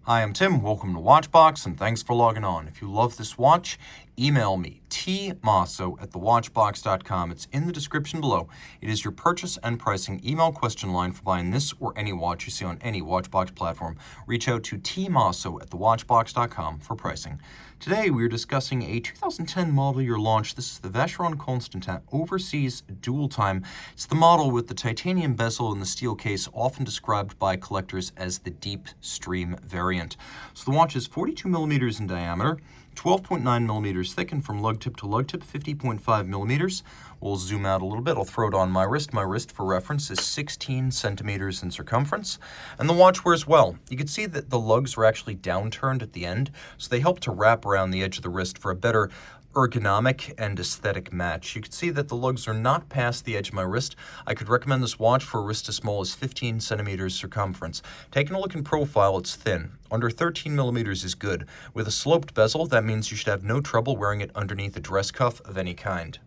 Hi, I'm Tim. Welcome to Watchbox, and thanks for logging on. If you love this watch, email me, tmosso@thewatchbox.com. It's in the description below. It is your purchase and pricing email question line for buying this or any watch you see on any Watchbox platform. Reach out to tmosso@thewatchbox.com for pricing. Today, we're discussing a 2010 model year launch. This is the Vacheron Constantin Overseas Dual Time. It's the model with the titanium bezel and the steel case, often described by collectors as the Deep Stream variant. So the watch is 42 millimeters in diameter, 12.9 millimeters thick, and from lug tip to lug tip, 50.5 millimeters. We'll zoom out a little bit. I'll throw it on my wrist. My wrist, for reference, is 16 centimeters in circumference. And the watch wears well. You can see that the lugs are actually downturned at the end, so they help to wrap around the edge of the wrist for a better ergonomic and aesthetic match. You can see that the lugs are not past the edge of my wrist. I could recommend this watch for a wrist as small as 15 centimeters circumference. Taking a look in profile, it's thin. Under 13 millimeters is good. With a sloped bezel, that means you should have no trouble wearing it underneath a dress cuff of any kind.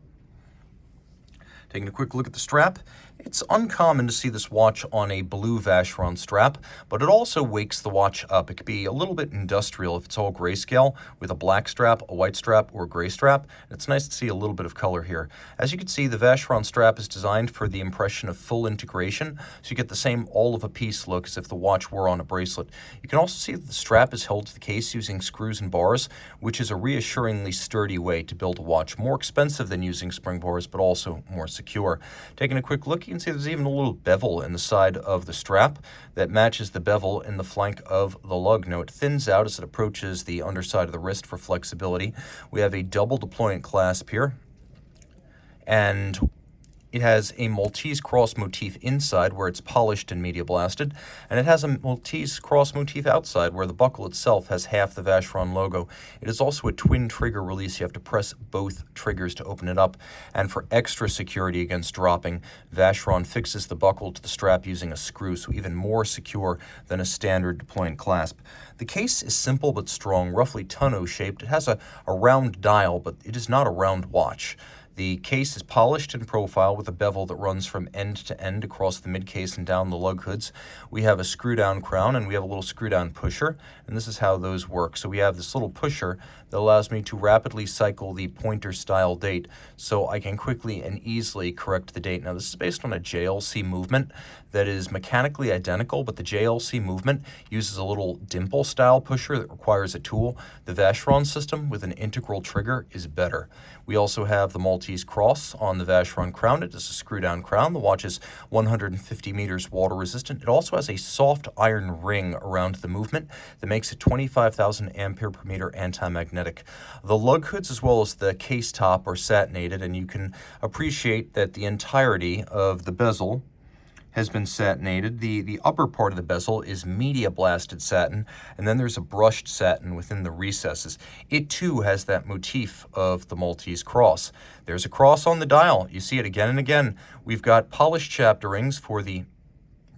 Taking a quick look at the strap, it's uncommon to see this watch on a blue Vacheron strap, but it also wakes the watch up. It could be a little bit industrial if it's all grayscale, with a black strap, a white strap, or a gray strap. It's nice to see a little bit of color here. As you can see, the Vacheron strap is designed for the impression of full integration, so you get the same all-of-a-piece look as if the watch were on a bracelet. You can also see that the strap is held to the case using screws and bars, which is a reassuringly sturdy way to build a watch. More expensive than using spring bars, but also more secure. Taking a quick look, you can see there's even a little bevel in the side of the strap that matches the bevel in the flank of the lug. Now it thins out as it approaches the underside of the wrist for flexibility. We have a double deployant clasp here, and it has a Maltese cross motif inside where it's polished and media blasted, and it has a Maltese cross motif outside where the buckle itself has half the Vacheron logo. It is also a twin trigger release. You have to press both triggers to open it up, and for extra security against dropping, Vacheron fixes the buckle to the strap using a screw, so even more secure than a standard deployant clasp. The case is simple but strong, roughly tonneau shaped. It has a round dial, but it is not a round watch. The case is polished in profile with a bevel that runs from end to end across the mid-case and down the lug hoods. We have a screw-down crown, and we have a little screw-down pusher, and this is how those work. So we have this little pusher that allows me to rapidly cycle the pointer-style date, so I can quickly and easily correct the date. Now, this is based on a JLC movement that is mechanically identical, but the JLC movement uses a little dimple-style pusher that requires a tool. The Vacheron system with an integral trigger is better. We also have the Maltese cross on the Vacheron crown. It is a screw-down crown. The watch is 150 meters water resistant. It also has a soft iron ring around the movement that makes it 25,000 ampere per meter anti-magnetic. The lug hoods as well as the case top are satinated, and you can appreciate that the entirety of the bezel has been satinated. The upper part of the bezel is media blasted satin, and then there's a brushed satin within the recesses. It too has that motif of the Maltese cross. There's a cross on the dial. You see it again and again. We've got polished chapter rings for the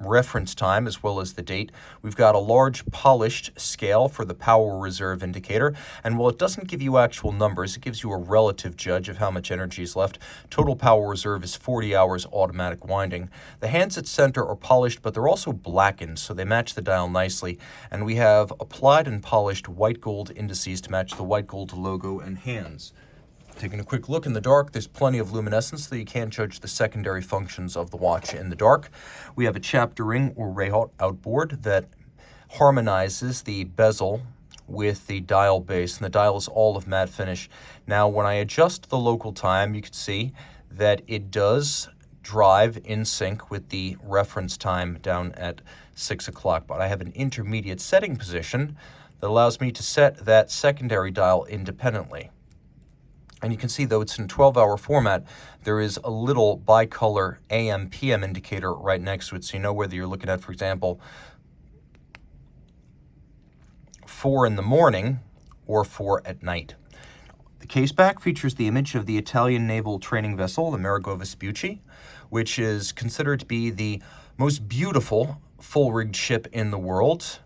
reference time as well as the date. We've got a large polished scale for the power reserve indicator, and while it doesn't give you actual numbers, it gives you a relative judge of how much energy is left. Total power reserve is 40 hours automatic winding. The hands at center are polished, but they're also blackened, so they match the dial nicely, and we have applied and polished white gold indices to match the white gold logo and hands. Taking a quick look in the dark, there's plenty of luminescence so you can't judge the secondary functions of the watch in the dark. We have a chapter ring or ray outboard that harmonizes the bezel with the dial base, and the dial is all of matte finish. Now, when I adjust the local time, you can see that it does drive in sync with the reference time down at 6 o'clock, but I have an intermediate setting position that allows me to set that secondary dial independently. And you can see, though it's in 12-hour format, there is a little bicolor AM/PM indicator right next to it, so you know whether you're looking at, for example, 4 in the morning or 4 at night. The case back features the image of the Italian naval training vessel, the Amerigo Vespucci, which is considered to be the most beautiful full-rigged ship in the world.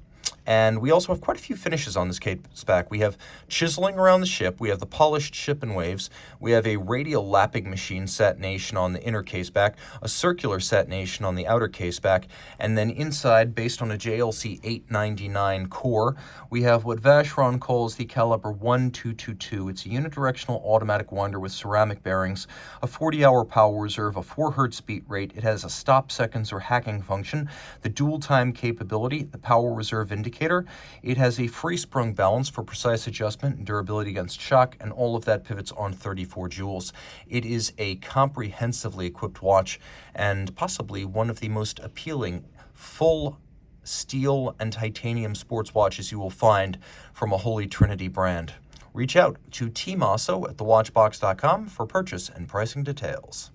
And we also have quite a few finishes on this case back. We have chiseling around the ship. We have the polished ship and waves. We have a radial lapping machine satination on the inner case back, a circular satination on the outer case back, and then inside, based on a JLC 899 core, we have what Vacheron calls the caliber 1222. It's a unidirectional automatic winder with ceramic bearings, a 40-hour power reserve, a 4 hertz beat rate. It has a stop seconds or hacking function, the dual time capability, the power reserve indicator. It has a free sprung balance for precise adjustment and durability against shock, and all of that pivots on 34 joules. It is a comprehensively equipped watch and possibly one of the most appealing full steel and titanium sports watches you will find from a Holy Trinity brand. Reach out to Team Mosso at thewatchbox.com for purchase and pricing details.